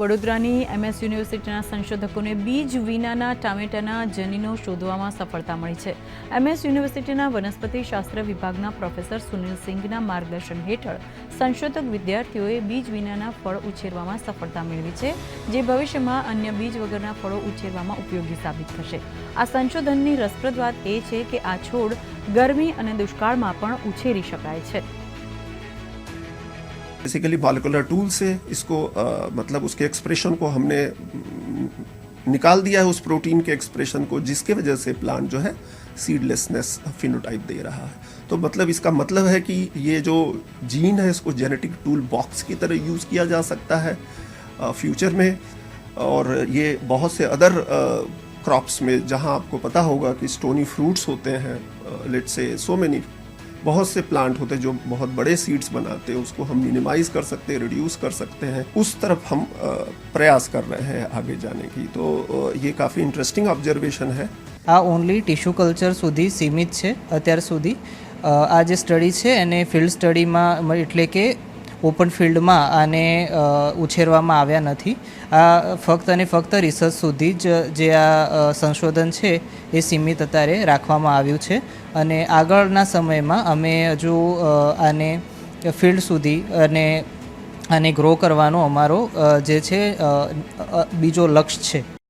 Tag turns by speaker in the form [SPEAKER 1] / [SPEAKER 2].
[SPEAKER 1] વડોદરાની MS યુનિવર્સિટીના સંશોધકોને બીજ વિનાના ટામેટાના જનીનો શોધવામાં સફળતા મળી છે। MS યુનિવર્સિટીના વનસ્પતિશાસ્ત્ર વિભાગના પ્રોફેસર સુનિલ સિંઘના માર્ગદર્શન હેઠળ સંશોધક વિદ્યાર્થીઓએ બીજ વિનાના ફળ ઉછેરવામાં સફળતા મેળવી છે, જે ભવિષ્યમાં અન્ય બીજ વગરના ફળો ઉછેરવામાં ઉપયોગી સાબિત થશે। આ સંશોધનની રસપ્રદ વાત એ છે કે આ છોડ ગરમી અને દુષ્કાળમાં પણ ઉછેરી શકાય છે।
[SPEAKER 2] बेसिकली मॉलिक्यूलर टूल से इसको मतलब उसके एक्सप्रेशन को हमने निकाल दिया है, उस प्रोटीन के एक्सप्रेशन को, जिसके वजह से प्लांट जो है सीडलेसनेस फिनोटाइप दे रहा है। तो मतलब इसका मतलब है कि ये जो जीन है इसको जेनेटिक टूल बॉक्स की तरह यूज़ किया जा सकता है फ्यूचर में। और ये बहुत से अदर क्रॉप्स में, जहाँ आपको पता होगा कि स्टोनी फ्रूट्स होते हैं, लेट से सो मेनी बहुत से प्लांट होते हैं जो बहुत बड़े सीड्स बनाते हैं, उसको हम मिनिमाइज कर सकते हैं, रिड्यूस कर सकते हैं। उस तरफ हम प्रयास कर रहे हैं आगे जाने की। तो ये काफ़ी इंटरेस्टिंग ऑब्जर्वेशन है।
[SPEAKER 3] आ ओनली टिश्यू कल्चर सुधी सीमित है अत्यार सुधी। आ जे स्टडी है एने फील्ड स्टडी में एटले के ओपन फील्ड में आने उछेरवामां आव्या नथी। आ फक्त अने फक्त रिसर्च सुधी ज जे आ संशोधन है ए सीमित अत्यारे राखवामां आव्युं छे अने आगळना समयमां अमे हजू आने फील्ड सुधी अने आने ग्रो करवानो अमारो जे छे बीजो लक्ष्य छे।